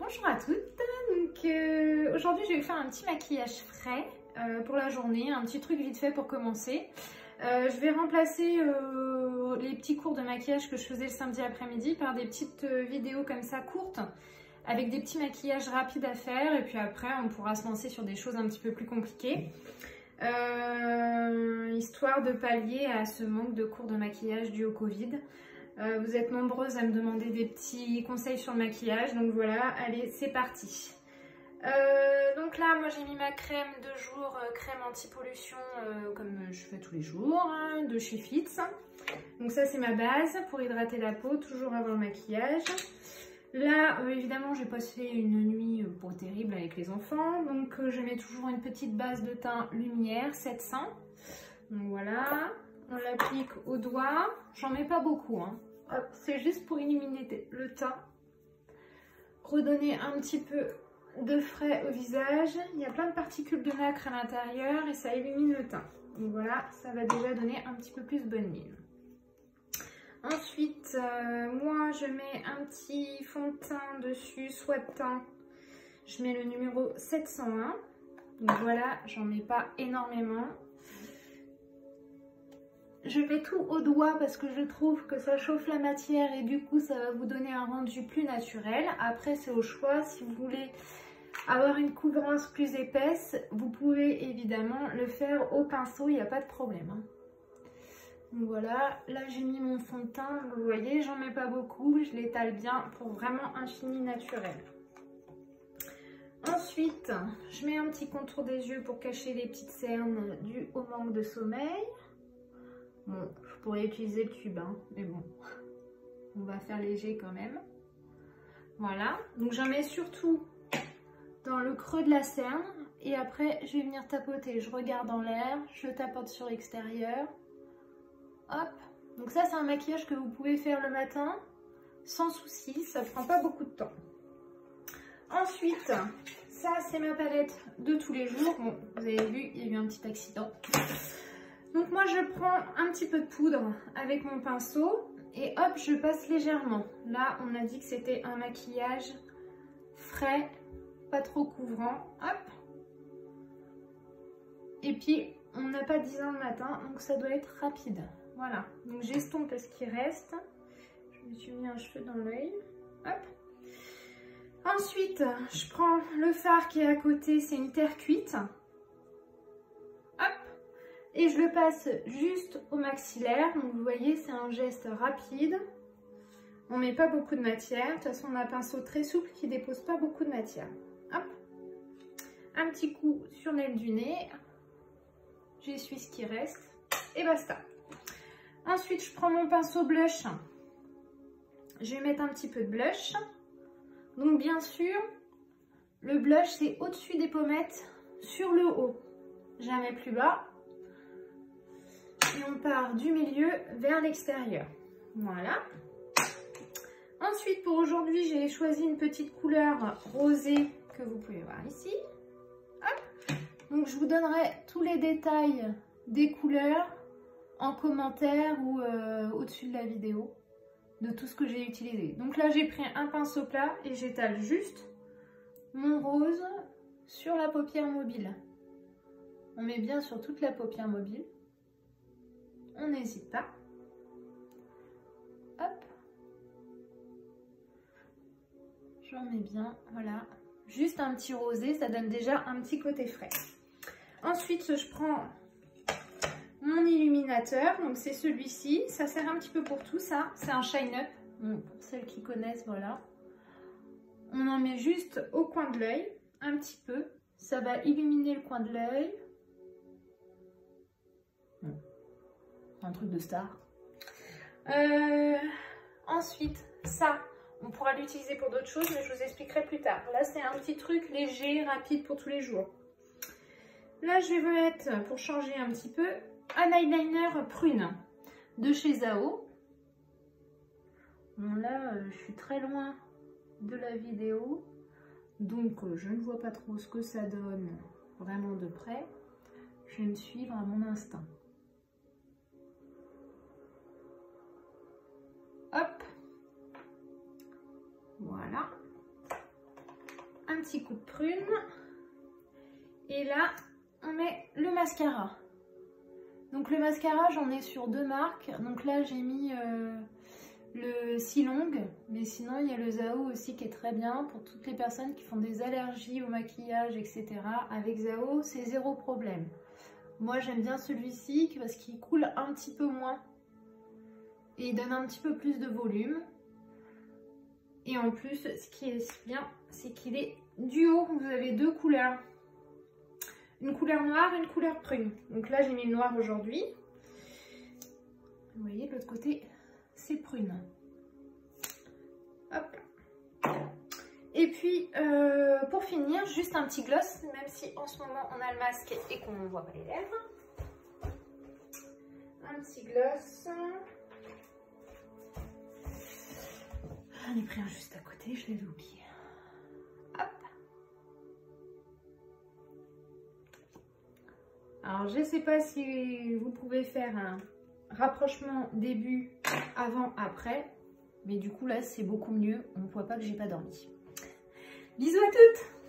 Bonjour à toutes, aujourd'hui je vais faire un petit maquillage frais pour la journée, un petit truc vite fait pour commencer. Je vais remplacer les petits cours de maquillage que je faisais le samedi après-midi par des petites vidéos comme ça courtes avec des petits maquillages rapides à faire et puis après on pourra se lancer sur des choses un petit peu plus compliquées. Histoire de pallier à ce manque de cours de maquillage dû au Covid. Vous êtes nombreuses à me demander des petits conseils sur le maquillage, donc voilà, allez, c'est parti. Donc là, moi j'ai mis ma crème de jour, crème anti-pollution, comme je fais tous les jours, hein, de chez Fitz. Donc ça c'est ma base pour hydrater la peau, toujours avant le maquillage. Là, évidemment, j'ai passé une nuit pas terrible avec les enfants, donc je mets toujours une petite base de teint Lumière 700. Donc voilà, on l'applique au doigt, j'en mets pas beaucoup, hein. C'est juste pour illuminer le teint, redonner un petit peu de frais au visage. Il y a plein de particules de nacre à l'intérieur et ça illumine le teint. Donc voilà, ça va déjà donner un petit peu plus bonne mine. Ensuite, moi je mets un petit fond de teint dessus, soit de teint. Je mets le numéro 701. Donc voilà, j'en mets pas énormément. Je mets tout au doigt parce que je trouve que ça chauffe la matière et du coup ça va vous donner un rendu plus naturel. Après c'est au choix, si vous voulez avoir une couvrance plus épaisse, vous pouvez évidemment le faire au pinceau, il n'y a pas de problème, hein. Donc voilà, là j'ai mis mon fond de teint, vous voyez, j'en mets pas beaucoup, je l'étale bien pour vraiment un fini naturel. Ensuite, je mets un petit contour des yeux pour cacher les petites cernes dues au manque de sommeil. Bon, je pourrais utiliser le tube, hein, mais bon, on va faire léger quand même. Voilà, donc j'en mets surtout dans le creux de la cerne et après je vais venir tapoter. Je regarde en l'air, je tapote sur l'extérieur. Hop, donc ça c'est un maquillage que vous pouvez faire le matin sans souci, ça prend pas beaucoup de temps. Ensuite, ça c'est ma palette de tous les jours. Bon, vous avez vu, il y a eu un petit accident. Donc moi je prends un petit peu de poudre avec mon pinceau et hop, je passe légèrement. Là on a dit que c'était un maquillage frais, pas trop couvrant. Hop. Et puis on n'a pas 10 ans le matin, donc ça doit être rapide. Voilà, donc j'estompe ce qui reste. Je me suis mis un cheveu dans l'œil. Hop. Ensuite, je prends le fard qui est à côté, c'est une terre cuite. Et je le passe juste au maxillaire. Donc vous voyez, c'est un geste rapide. On ne met pas beaucoup de matière. De toute façon, on a un pinceau très souple qui ne dépose pas beaucoup de matière. Hop. Un petit coup sur l'aile du nez. J'essuie ce qui reste. Et basta. Ensuite, je prends mon pinceau blush. Je vais mettre un petit peu de blush. Donc bien sûr, le blush, c'est au-dessus des pommettes, sur le haut. Jamais plus bas. Et on part du milieu vers l'extérieur. Voilà. Ensuite, pour aujourd'hui, j'ai choisi une petite couleur rosée que vous pouvez voir ici. Hop. Donc, je vous donnerai tous les détails des couleurs en commentaire ou au-dessus de la vidéo de tout ce que j'ai utilisé. Donc là, j'ai pris un pinceau plat et j'étale juste mon rose sur la paupière mobile. On met bien sur toute la paupière mobile. On n'hésite pas. Hop. J'en mets bien, voilà. Juste un petit rosé, ça donne déjà un petit côté frais. Ensuite, je prends mon illuminateur. Donc c'est celui-ci. Ça sert un petit peu pour tout ça. C'est un Shine Up. Bon, pour celles qui connaissent, voilà. On en met juste au coin de l'œil, un petit peu. Ça va illuminer le coin de l'œil. Un truc de star. Ensuite, ça, on pourra l'utiliser pour d'autres choses, mais je vous expliquerai plus tard. Là, c'est un petit truc léger, rapide pour tous les jours. Là, je vais vous mettre, pour changer un petit peu, un eyeliner prune de chez Zao. Bon, là, je suis très loin de la vidéo, donc je ne vois pas trop ce que ça donne vraiment de près. Je vais me suivre à mon instinct. Hop, voilà. un petit coup de prune. Et là, on met le mascara. Donc le mascara, j'en ai sur 2 marques. Donc là, j'ai mis le Silong. Mais sinon, il y a le Zao aussi qui est très bien pour toutes les personnes qui font des allergies au maquillage, etc. Avec Zao, c'est 0 problème. Moi, j'aime bien celui-ci parce qu'il coule un petit peu moins. Et il donne un petit peu plus de volume. Et en plus, ce qui est bien, c'est qu'il est duo. Vous avez 2 couleurs. Une couleur noire et une couleur prune. Donc là, j'ai mis le noir aujourd'hui. Vous voyez, de l'autre côté, c'est prune. Hop. Et puis, pour finir, juste un petit gloss, même si en ce moment, on a le masque et qu'on ne voit pas les lèvres. Un petit gloss. J'en ai pris un juste à côté, je l'ai oublié. Hop. Alors, je ne sais pas si vous pouvez faire un rapprochement début, avant, après. Mais du coup, là, c'est beaucoup mieux. On ne voit pas que j'ai pas dormi. Bisous à toutes!